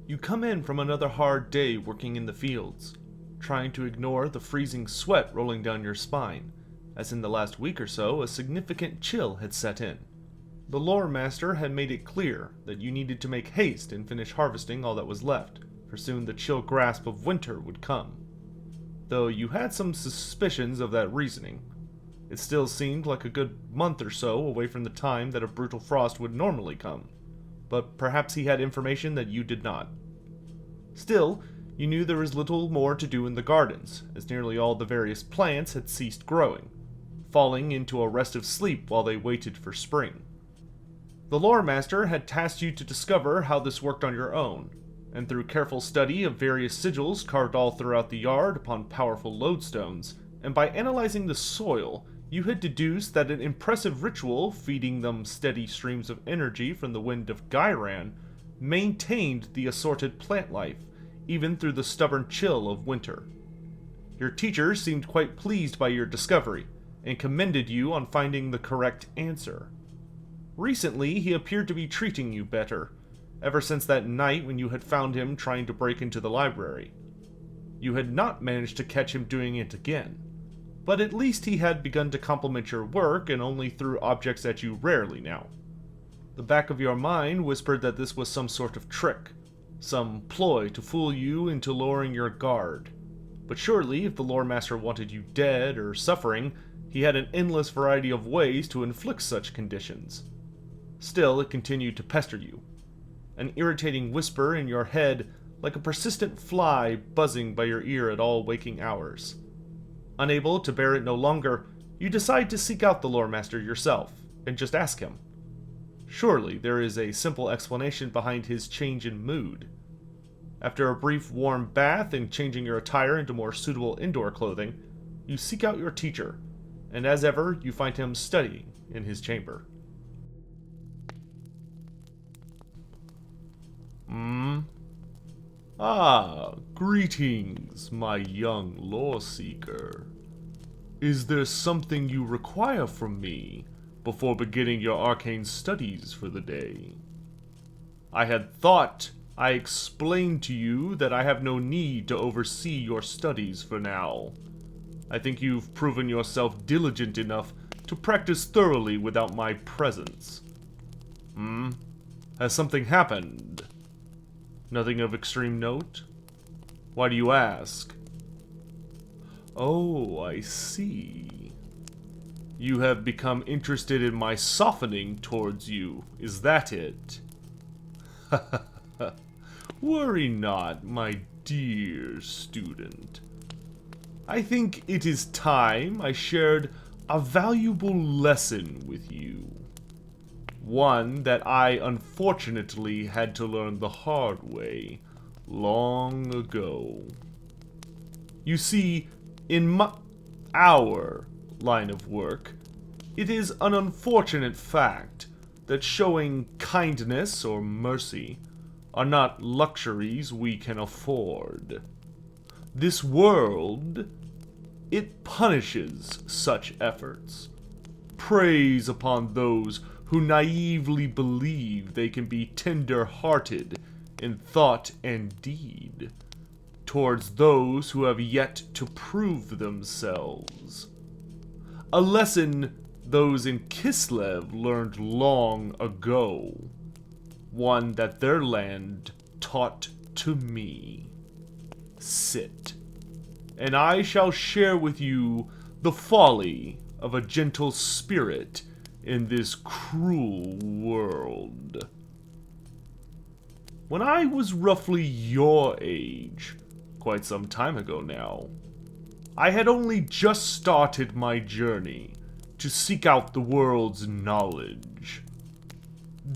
You come in from another hard day working in the fields, trying to ignore the freezing sweat rolling down your spine, as in the last week or so a significant chill had set in. The Loremaster had made it clear that you needed to make haste and finish harvesting all that was left, for soon the chill grasp of winter would come. Though you had some suspicions of that reasoning, it still seemed like a good month or so away from the time that a brutal frost would normally come, but perhaps he had information that you did not. Still, you knew there was little more to do in the gardens, as nearly all the various plants had ceased growing, falling into a restive sleep while they waited for spring. The Loremaster had tasked you to discover how this worked on your own, and through careful study of various sigils carved all throughout the yard upon powerful lodestones, and by analyzing the soil, you had deduced that an impressive ritual feeding them steady streams of energy from the wind of Ghyran maintained the assorted plant life, even through the stubborn chill of winter. Your teacher seemed quite pleased by your discovery, and commended you on finding the correct answer. Recently, he appeared to be treating you better, ever since that night when you had found him trying to break into the library. You had not managed to catch him doing it again, but at least he had begun to compliment your work and only threw objects at you rarely now. The back of your mind whispered that this was some sort of trick, some ploy to fool you into lowering your guard. But surely, if the Loremaster wanted you dead or suffering, he had an endless variety of ways to inflict such conditions. Still, it continued to pester you, an irritating whisper in your head like a persistent fly buzzing by your ear at all waking hours. Unable to bear it no longer, you decide to seek out the Loremaster yourself, and just ask him. Surely there is a simple explanation behind his change in mood. After a brief warm bath and changing your attire into more suitable indoor clothing, you seek out your teacher, and as ever, you find him studying in his chamber. Greetings, my young lore-seeker. Is there something you require from me before beginning your arcane studies for the day? I had thought I explained to you that I have no need to oversee your studies for now. I think you've proven yourself diligent enough to practice thoroughly without my presence. Has something happened? Nothing of extreme note? Why do you ask? Oh, I see. You have become interested in my softening towards you, is that it? Worry not, my dear student. I think it is time I shared a valuable lesson with you. One that I unfortunately had to learn the hard way long ago. You see, in our line of work, it is an unfortunate fact that showing kindness or mercy are not luxuries we can afford. This world, it punishes such efforts, preys upon those who naively believe they can be tender-hearted in thought and deed, towards those who have yet to prove themselves. A lesson those in Kislev learned long ago, one that their land taught to me. Sit, and I shall share with you the folly of a gentle spirit in this cruel world. When I was roughly your age, quite some time ago now, I had only just started my journey to seek out the world's knowledge.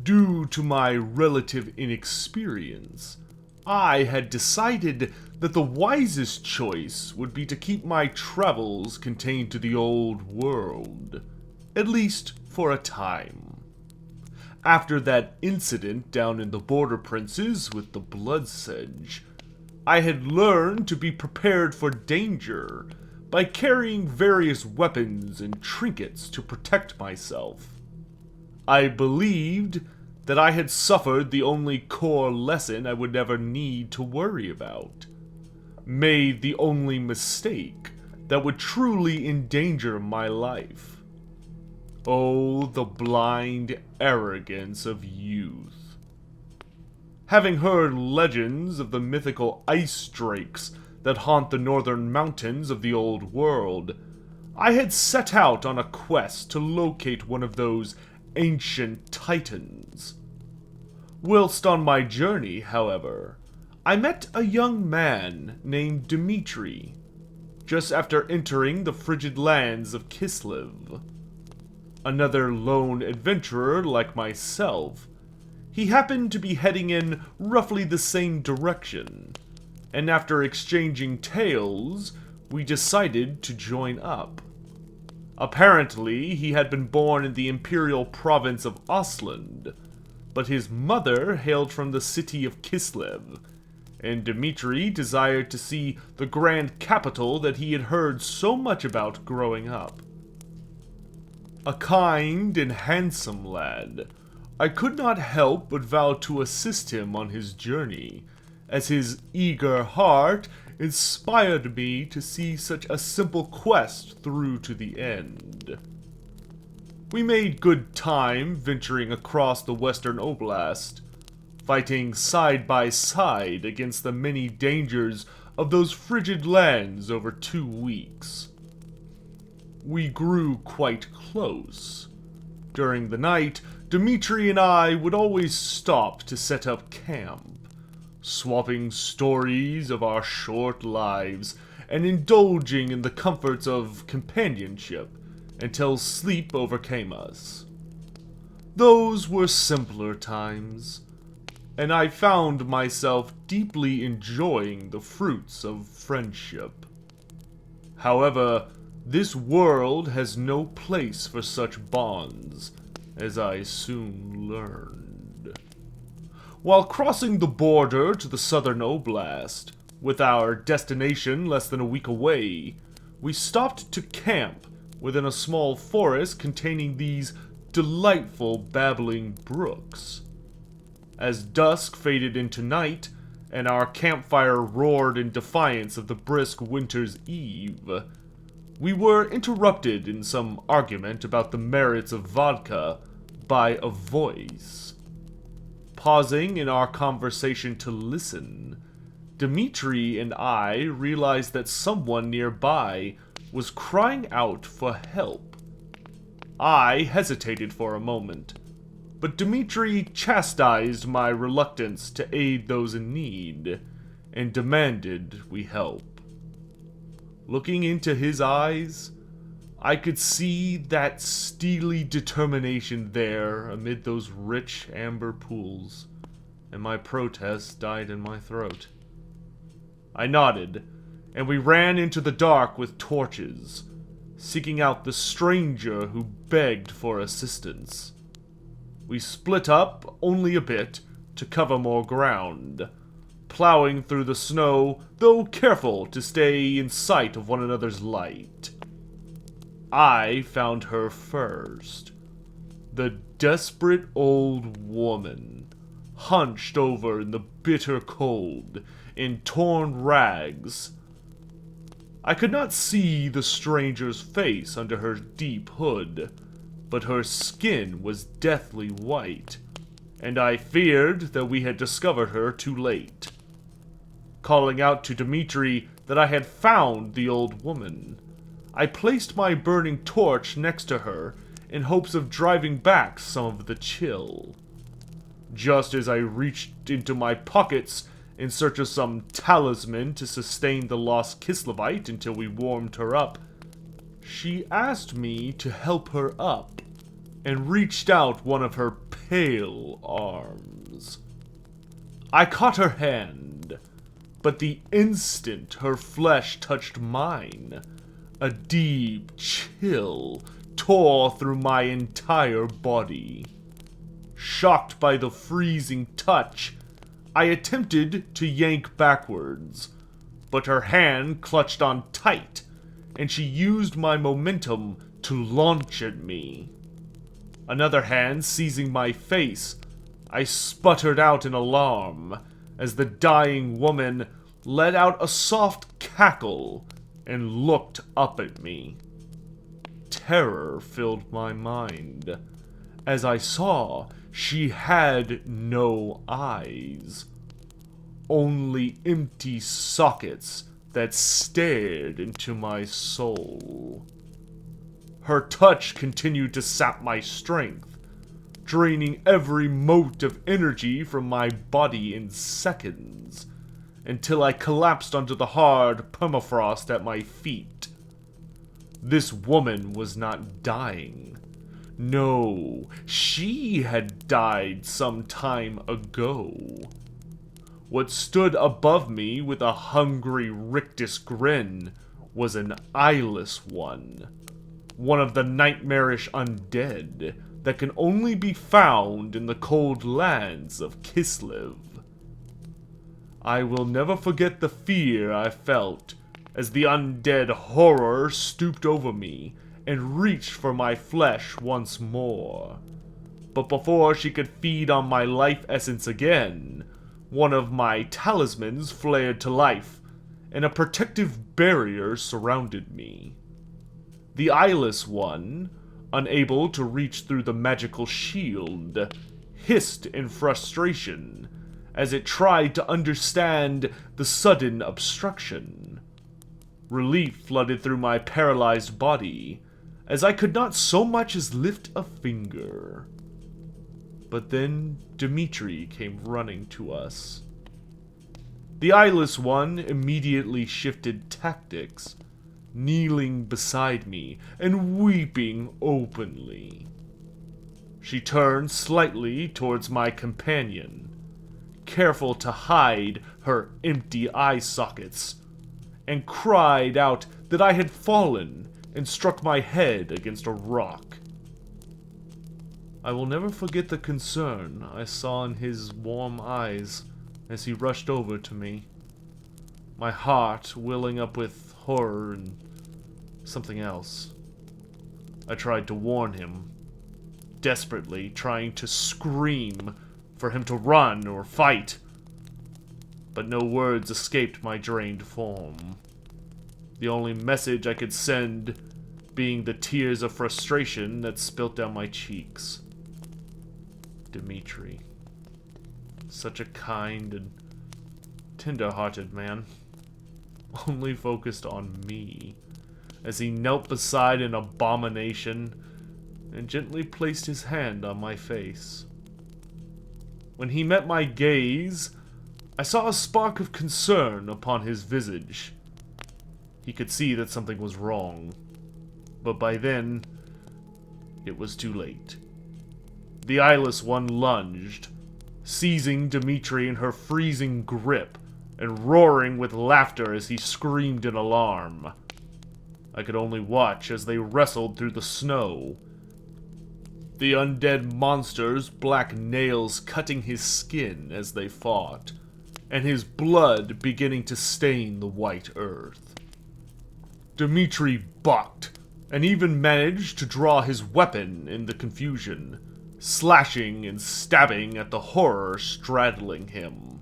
Due to my relative inexperience, I had decided that the wisest choice would be to keep my travels contained to the old world, at least for a time. After that incident down in the Border Princes with the Blood Sedge, I had learned to be prepared for danger by carrying various weapons and trinkets to protect myself. I believed that I had suffered the only core lesson I would never need to worry about. Made the only mistake that would truly endanger my life. Oh, the blind arrogance of youth. Having heard legends of the mythical ice drakes that haunt the northern mountains of the old world, I had set out on a quest to locate one of those ancient titans. Whilst on my journey, however, I met a young man named Dmitri, just after entering the frigid lands of Kislev. Another lone adventurer like myself, he happened to be heading in roughly the same direction, and after exchanging tales, we decided to join up. Apparently, he had been born in the imperial province of Osland, but his mother hailed from the city of Kislev, and Dmitri desired to see the grand capital that he had heard so much about growing up. A kind and handsome lad, I could not help but vow to assist him on his journey, as his eager heart inspired me to see such a simple quest through to the end. We made good time venturing across the western oblast, fighting side by side against the many dangers of those frigid lands over 2 weeks. We grew quite close. During the night, Dmitri and I would always stop to set up camp, swapping stories of our short lives and indulging in the comforts of companionship until sleep overcame us. Those were simpler times, and I found myself deeply enjoying the fruits of friendship. However, this world has no place for such bonds, as I soon learned. While crossing the border to the southern oblast, with our destination less than a week away, we stopped to camp within a small forest containing these delightful babbling brooks. As dusk faded into night, and our campfire roared in defiance of the brisk winter's eve, we were interrupted in some argument about the merits of vodka by a voice. Pausing in our conversation to listen, Dmitri and I realized that someone nearby was crying out for help. I hesitated for a moment, but Dmitri chastised my reluctance to aid those in need, and demanded we help. Looking into his eyes, I could see that steely determination there amid those rich amber pools, and my protest died in my throat. I nodded, and we ran into the dark with torches, seeking out the stranger who begged for assistance. We split up only a bit to cover more ground, plowing through the snow, though careful to stay in sight of one another's light. I found her first. The desperate old woman, hunched over in the bitter cold, in torn rags. I could not see the stranger's face under her deep hood, but her skin was deathly white, and I feared that we had discovered her too late. Calling out to Dmitri that I had found the old woman, I placed my burning torch next to her in hopes of driving back some of the chill. Just as I reached into my pockets in search of some talisman to sustain the lost Kislevite until we warmed her up, she asked me to help her up, and reached out one of her pale arms. I caught her hand, but the instant her flesh touched mine, a deep chill tore through my entire body. Shocked by the freezing touch, I attempted to yank backwards, but her hand clutched on tight, and she used my momentum to launch at me. Another hand seizing my face, I sputtered out in alarm as the dying woman let out a soft cackle and looked up at me. Terror filled my mind as I saw she had no eyes, only empty sockets that stared into my soul. Her touch continued to sap my strength, draining every mote of energy from my body in seconds, until I collapsed onto the hard permafrost at my feet. This woman was not dying. No, she had died some time ago. What stood above me with a hungry rictus grin was an eyeless one of the nightmarish undead that can only be found in the cold lands of Kislev. I will never forget the fear I felt as the undead horror stooped over me and reached for my flesh once more. But before she could feed on my life essence again, one of my talismans flared to life, and a protective barrier surrounded me. The eyeless one, unable to reach through the magical shield, hissed in frustration as it tried to understand the sudden obstruction. Relief flooded through my paralyzed body, as I could not so much as lift a finger. But then Dmitri came running to us. The eyeless one immediately shifted tactics, kneeling beside me and weeping openly. She turned slightly towards my companion, careful to hide her empty eye sockets, and cried out that I had fallen and struck my head against a rock. I will never forget the concern I saw in his warm eyes as he rushed over to me, my heart welling up with horror and something else. I tried to warn him, desperately trying to scream for him to run or fight, but no words escaped my drained form. The only message I could send being the tears of frustration that spilt down my cheeks. Dmitri. Such a kind and tender-hearted man. Only focused on me, as he knelt beside an abomination and gently placed his hand on my face. When he met my gaze, I saw a spark of concern upon his visage. He could see that something was wrong, but by then, it was too late. The eyeless one lunged, seizing Dmitri in her freezing grip and roaring with laughter as he screamed in alarm. I could only watch as they wrestled through the snow, the undead monster's black nails cutting his skin as they fought, and his blood beginning to stain the white earth. Dmitri bucked, and even managed to draw his weapon in the confusion, slashing and stabbing at the horror straddling him.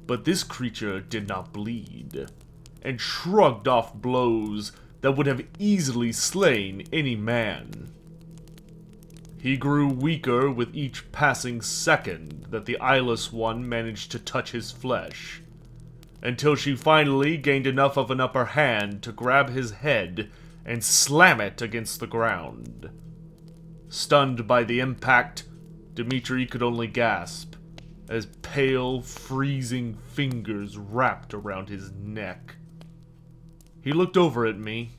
But this creature did not bleed, and shrugged off blows that would have easily slain any man. He grew weaker with each passing second that the eyeless one managed to touch his flesh, until she finally gained enough of an upper hand to grab his head and slam it against the ground. Stunned by the impact, Dmitri could only gasp, as pale, freezing fingers wrapped around his neck. He looked over at me,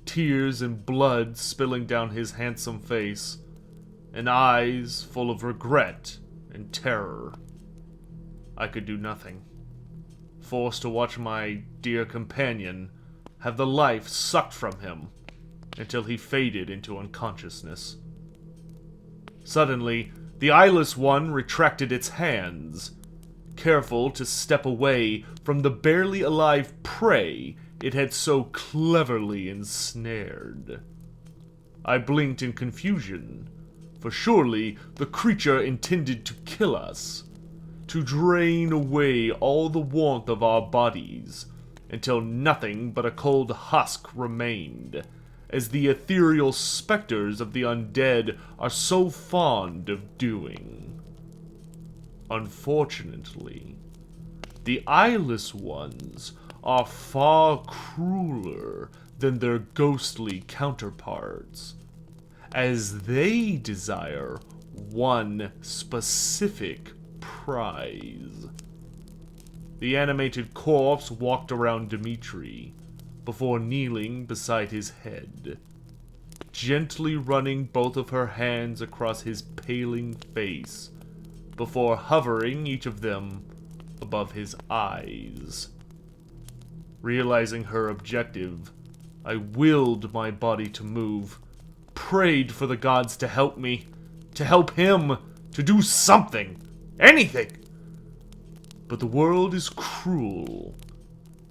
tears and blood spilling down his handsome face, and eyes full of regret and terror. I could do nothing, forced to watch my dear companion have the life sucked from him until he faded into unconsciousness. Suddenly, the eyeless one retracted its hands, careful to step away from the barely alive prey it had so cleverly ensnared. I blinked in confusion, for surely the creature intended to kill us, to drain away all the warmth of our bodies, until nothing but a cold husk remained, as the ethereal specters of the undead are so fond of doing. Unfortunately, the eyeless ones are far crueler than their ghostly counterparts, as they desire one specific prize. The animated corpse walked around Dimitri, before kneeling beside his head, gently running both of her hands across his paling face, before hovering each of them above his eyes. Realizing her objective, I willed my body to move, prayed for the gods to help me, to help him, to do something, anything. But the world is cruel,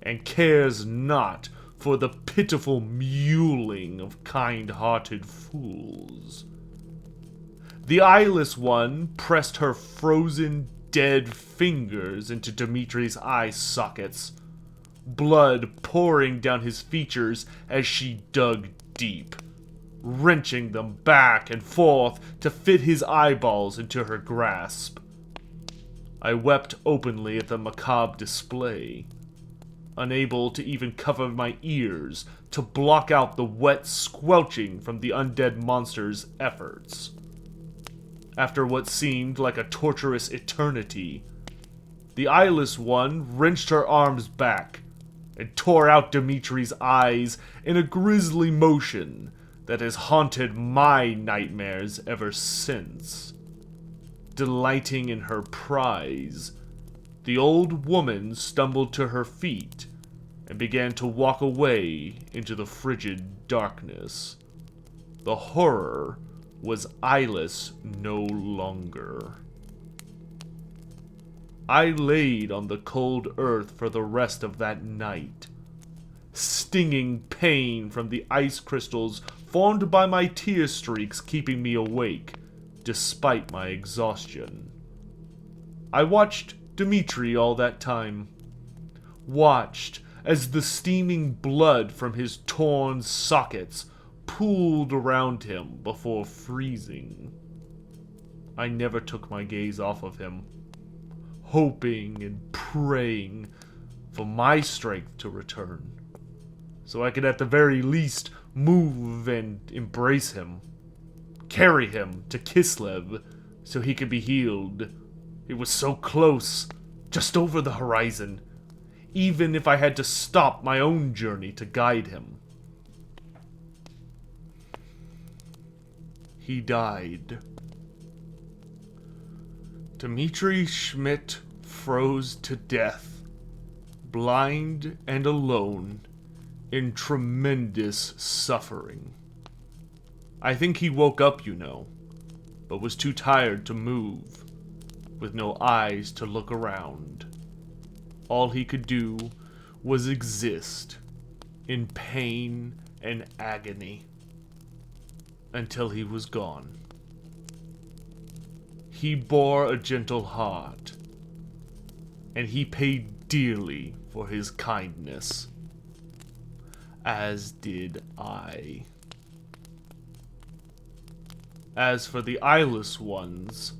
and cares not for the pitiful mewling of kind-hearted fools. The eyeless one pressed her frozen, dead fingers into Dimitri's eye sockets, blood pouring down his features as she dug deep, wrenching them back and forth to fit his eyeballs into her grasp. I wept openly at the macabre display, unable to even cover my ears to block out the wet squelching from the undead monster's efforts. After what seemed like a torturous eternity, the eyeless one wrenched her arms back and tore out Dimitri's eyes in a grisly motion that has haunted my nightmares ever since. Delighting in her prize, the old woman stumbled to her feet and began to walk away into the frigid darkness. The horror was eyeless no longer. I laid on the cold earth for the rest of that night, stinging pain from the ice crystals formed by my tear streaks keeping me awake, despite my exhaustion. I watched Dimitri all that time. Watched as the steaming blood from his torn sockets pooled around him before freezing. I never took my gaze off of him, hoping and praying for my strength to return, so I could at the very least move and embrace him, carry him to Kislev so he could be healed. It was so close, just over the horizon, even if I had to stop my own journey to guide him. He died. Dmitri Schmidt froze to death, blind and alone, in tremendous suffering. I think he woke up, you know, but was too tired to move, with no eyes to look around. All he could do was exist in pain and agony until he was gone. He bore a gentle heart, and he paid dearly for his kindness, as did I. As for the eyeless ones,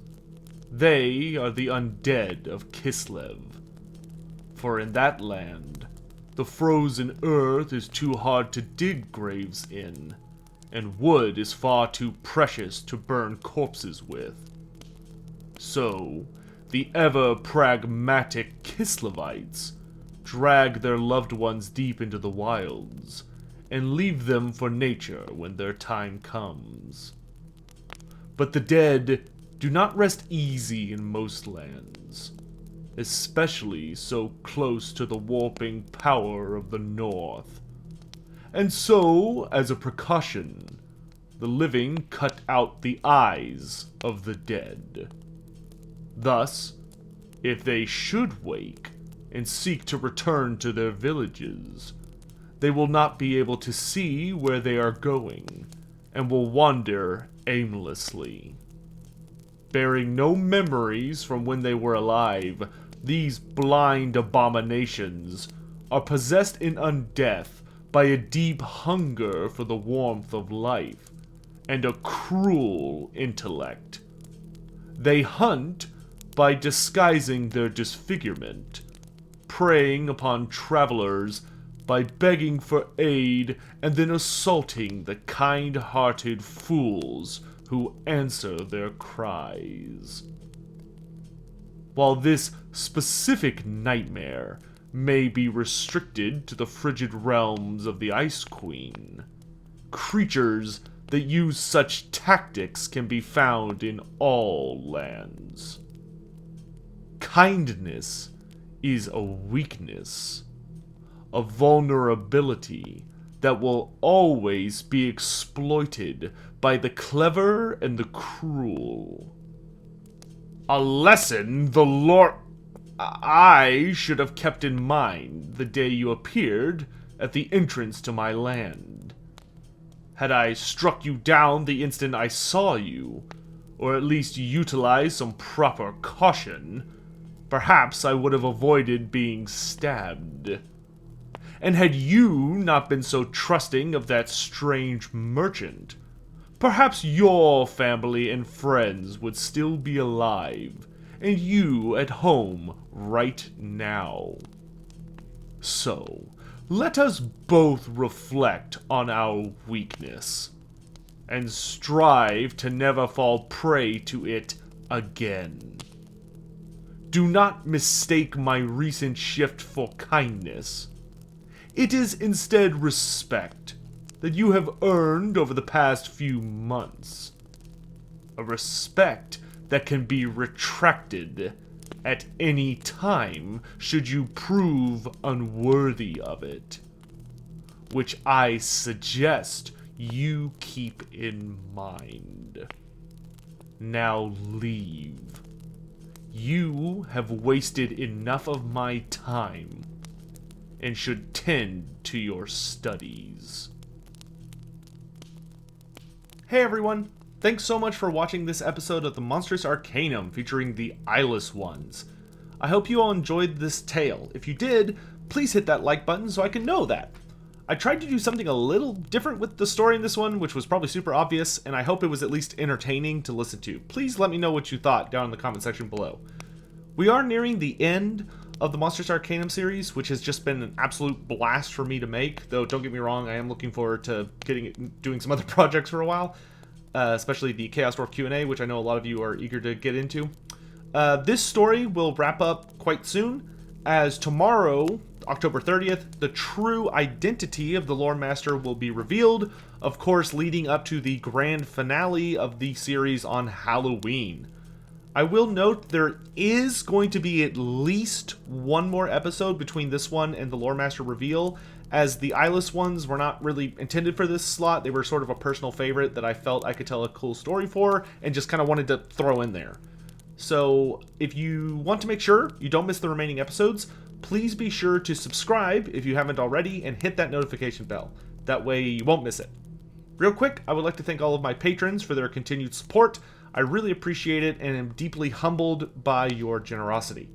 they are the undead of Kislev, for in that land, the frozen earth is too hard to dig graves in, and wood is far too precious to burn corpses with. So, the ever-pragmatic Kislevites drag their loved ones deep into the wilds, and leave them for nature when their time comes. But the dead do not rest easy in most lands, especially so close to the warping power of the North. And so, as a precaution, the living cut out the eyes of the dead. Thus, if they should wake and seek to return to their villages, they will not be able to see where they are going, and will wander aimlessly. bearing no memories from when they were alive, these blind abominations are possessed in undeath by a deep hunger for the warmth of life and a cruel intellect. They hunt by disguising their disfigurement, preying upon travelers by begging for aid and then assaulting the kind-hearted fools who answer their cries. While this specific nightmare may be restricted to the frigid realms of the Ice Queen, creatures that use such tactics can be found in all lands. Kindness is a weakness, a vulnerability that will always be exploited by the clever and the cruel. A lesson I should have kept in mind the day you appeared at the entrance to my land. Had I struck you down the instant I saw you, or at least utilized some proper caution, perhaps I would have avoided being stabbed. And had you not been so trusting of that strange merchant, perhaps your family and friends would still be alive, and you at home right now. So, let us both reflect on our weakness, and strive to never fall prey to it again. Do not mistake my recent shift for kindness. It is instead respect that you have earned over the past few months. A respect that can be retracted at any time should you prove unworthy of it, which I suggest you keep in mind. Now leave. You have wasted enough of my time and should tend to your studies. Hey everyone! Thanks so much for watching this episode of the Monstrous Arcanum featuring the Eyeless ones. I hope you all enjoyed this tale. If you did, please hit that like button so I can know that. I tried to do something a little different with the story in this one, which was probably super obvious, and I hope it was at least entertaining to listen to. Please let me know what you thought down in the comment section below. We are nearing the end of the Monstrous Arcanum series, which has just been an absolute blast for me to make, though don't get me wrong, I am looking forward to doing some other projects for a while. Especially the Chaos Dwarf Q&A, which I know a lot of you are eager to get into. This story will wrap up quite soon, as tomorrow, October 30th, the true identity of the Loremaster will be revealed, of course leading up to the grand finale of the series on Halloween. I will note there is going to be at least one more episode between this one and the Loremaster reveal, as the Eyeless ones were not really intended for this slot. They were sort of a personal favorite that I felt I could tell a cool story for, and just kind of wanted to throw in there. So, if you want to make sure you don't miss the remaining episodes, please be sure to subscribe if you haven't already, and hit that notification bell. That way you won't miss it. Real quick, I would like to thank all of my patrons for their continued support. I really appreciate it, and am deeply humbled by your generosity.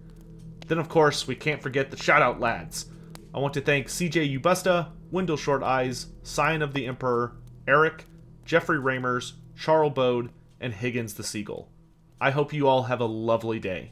Then, of course, we can't forget the shout-out lads. I want to thank CJ Ubusta, Wendell Short Eyes, Scion of the Emperor, Eric, Jeffrey Ramers, Charles Bode, and Higgins the Seagull. I hope you all have a lovely day.